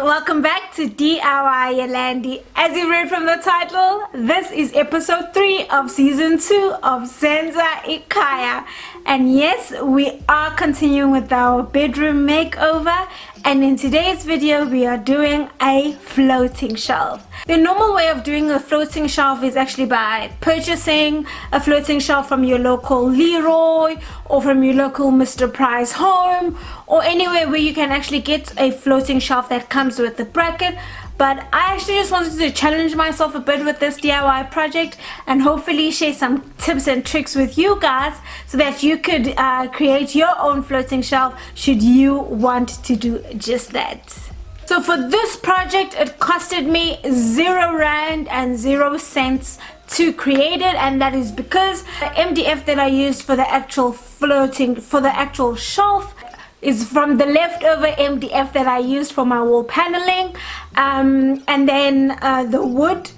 welcome back to DIY Yolande. As you read from the title, this is episode 3 of season 2 of SENZA IKHAYA. And yes, we are continuing with our bedroom makeover, and in today's video we are doing a floating shelf. The normal way of doing a floating shelf is actually by purchasing a floating shelf from your local Leroy or from your local Mr. Price Home, or anywhere where you can actually get a floating shelf that comes with the bracket. But I actually just wanted to challenge myself a bit with this DIY project and hopefully share some tips and tricks with you guys so that you could create your own floating shelf should you want to do just that. So for this project, it costed me R0 and 0 cents to create it, and that is because the MDF that I used for the actual shelf is from the leftover MDF that I used for my wall paneling, and then the wood,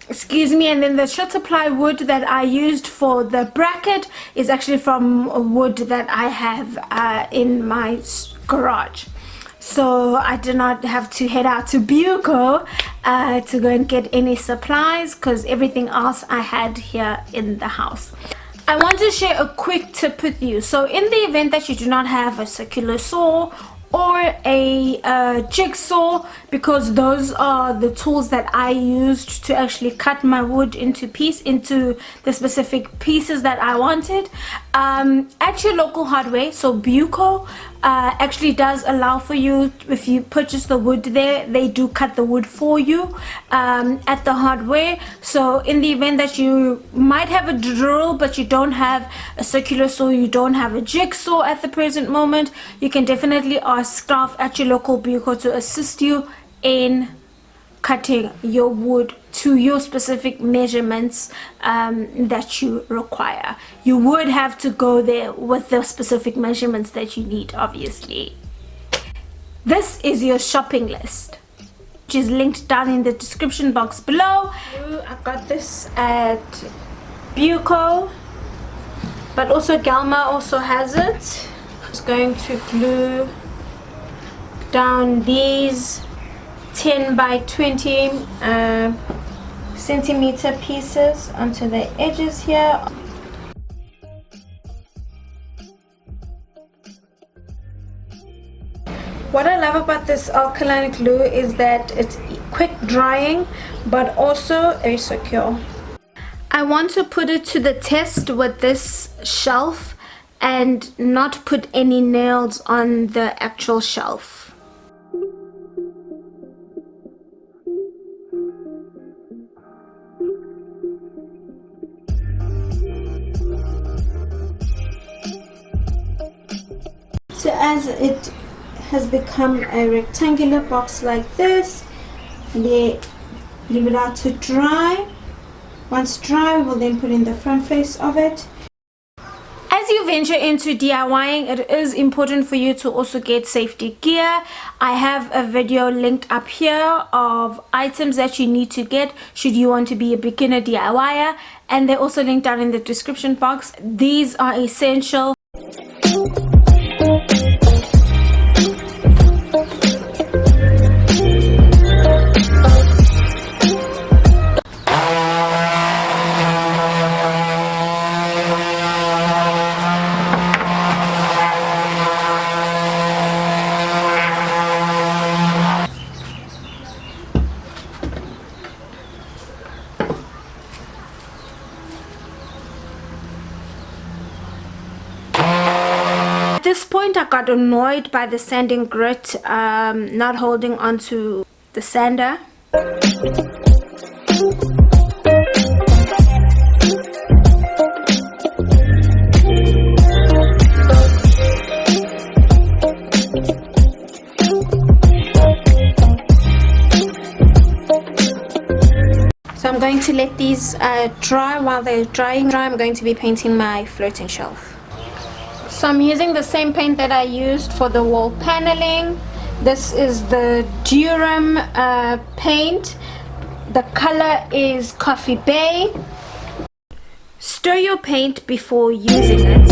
and then the Shutterply wood that I used for the bracket is actually from a wood that I have in my garage. So I did not have to head out to Buco to go and get any supplies, because everything else I had here in the house. I want to share a quick tip with you. So in the event that you do not have a circular saw or a jigsaw, because those are the tools that I used to actually cut my wood into the specific pieces that I wanted, at your local hardware, so Buco actually does allow for you, if you purchase the wood there, they do cut the wood for you at the hardware. So in the event that you might have a drill but you don't have a circular saw, you don't have a jigsaw at the present moment, you can definitely ask staff at your local Buco to assist you in cutting your wood to your specific measurements that you require. You would have to go there with the specific measurements that you need, obviously. This is your shopping list, which is linked down in the description box below. I got this at Buco, but also Galma also has it. Just going to glue down these 10 by 20 centimeter pieces onto the edges here. What I love about this alkaline glue is that it's quick drying but also very secure. I want to put it to the test with this shelf and not put any nails on the actual shelf. So as it has become a rectangular box like this, leave it out to dry. Once dry, we'll then put in the front face of it. As you venture into DIYing, it is important for you to also get safety gear. I have a video linked up here of items that you need to get should you want to be a beginner DIYer, and they're also linked down in the description box. These are essential. At this point I got annoyed by the sanding grit not holding onto the sander. So I'm going to let these dry. While they're drying, I'm going to be painting my floating shelf. So I'm using the same paint that I used for the wall paneling. This is the Duram paint. The color is Coffee Bay. Stir your paint before using it.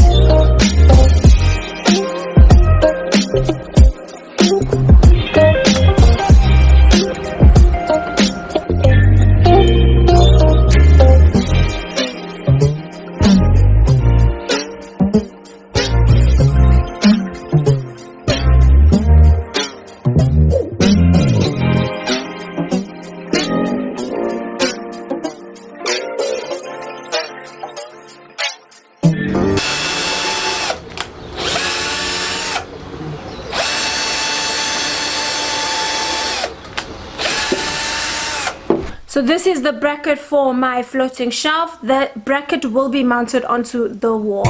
So this is the bracket for my floating shelf. The bracket will be mounted onto the wall.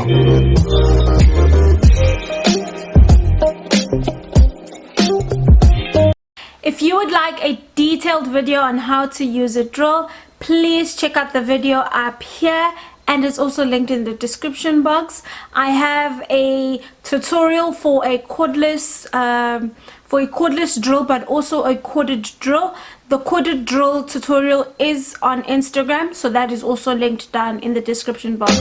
If you would like a detailed video on how to use a drill, please check out the video up here, and it's also linked in the description box. I have a tutorial for a cordless drill, but also a corded drill. The corded drill tutorial is on Instagram, so that is also linked down in the description box.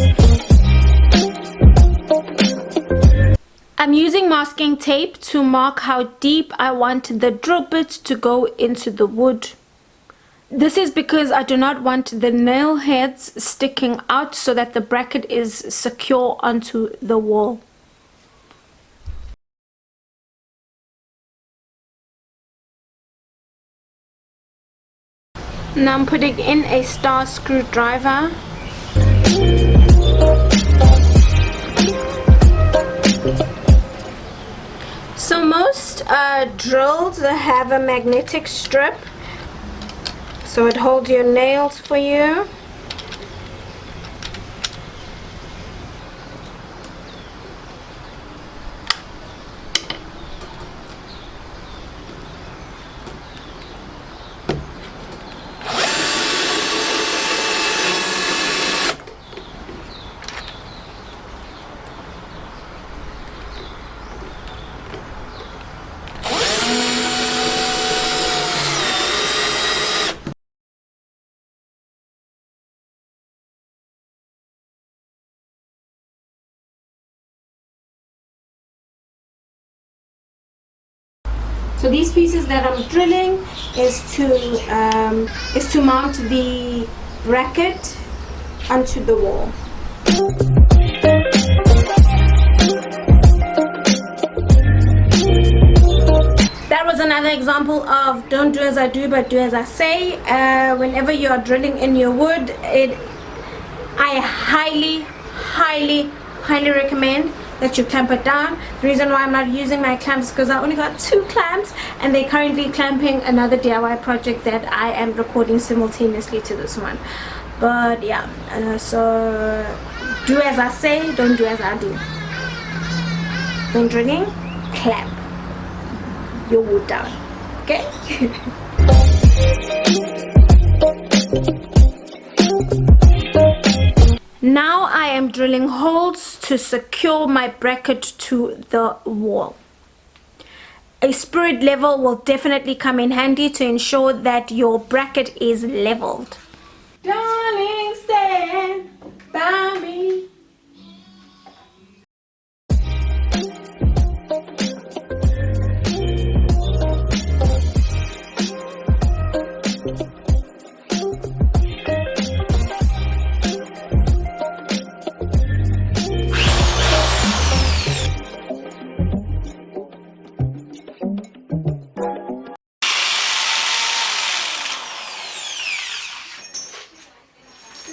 I'm using masking tape to mark how deep I want the drill bit to go into the wood. This is because I do not want the nail heads sticking out, so that the bracket is secure onto the wall. Now I'm putting in a star screwdriver. So most drills have a magnetic strip, so it holds your nails for you. So these pieces that I'm drilling is to mount the bracket onto the wall. That was another example of don't do as I do, but do as I say. Whenever you are drilling in your wood, I highly recommend that you clamp it down. The reason why I'm not using my clamps is because I only got 2 clamps, and they're currently clamping another DIY project that I am recording simultaneously to this one. But yeah, so do as I say, don't do as I do. When drilling, clamp your wood down, okay? Now I am drilling holes to secure my bracket to the wall. A spirit level will definitely come in handy to ensure that your bracket is leveled. Darling, stand by me.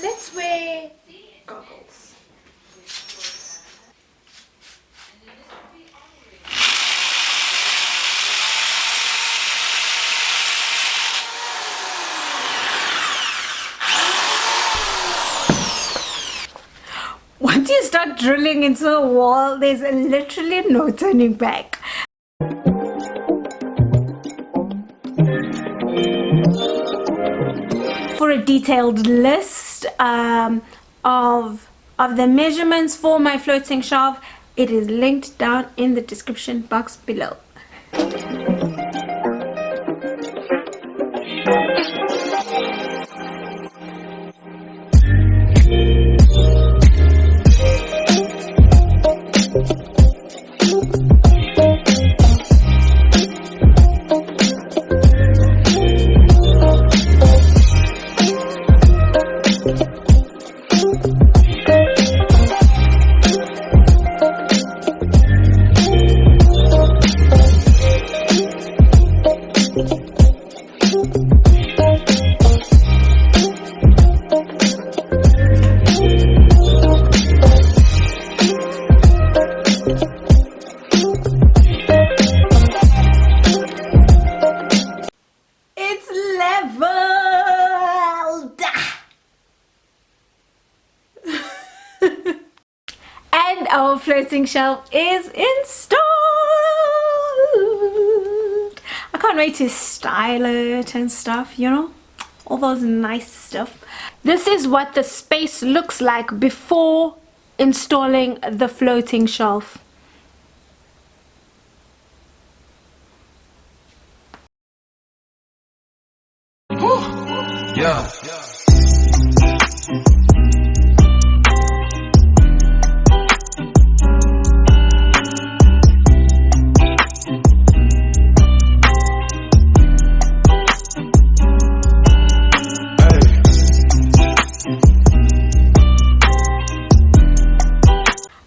Let's wear goggles. Once you start drilling into a wall, there's literally no turning back. For a detailed list of the measurements for my floating shelf, it is linked down in the description box below. floating shelf is installed. I can't wait to style it and stuff, you know, all those nice stuff. This is what the space looks like before installing the floating shelf. Yeah.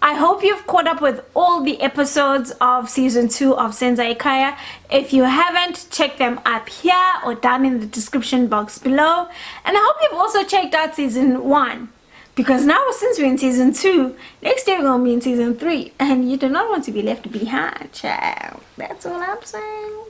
I hope you've caught up with all the episodes of season 2 of SENZA IKHAYA. If you haven't, check them up here or down in the description box below. And I hope you've also checked out season 1, because now since we're in season 2, next year we're going to be in season 3, and you do not want to be left behind, child. That's all I'm saying.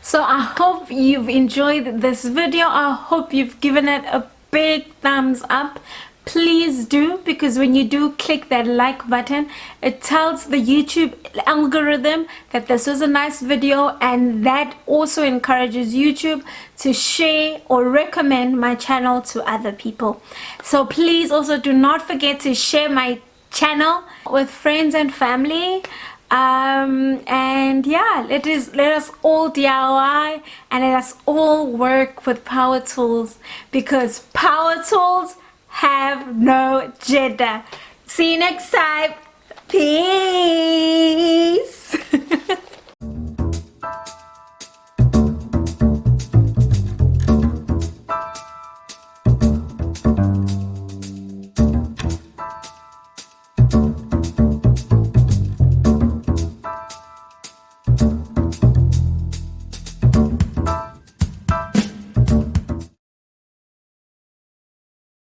So I hope you've enjoyed this video. I hope you've given it a big thumbs up. Please do, because when you do click that like button, it tells the YouTube algorithm that this was a nice video, and that also encourages YouTube to share or recommend my channel to other people. So please also do not forget to share my channel with friends and family. And yeah, let us all DIY and let us all work with power tools, because power tools have no gender. See you next time. Peace.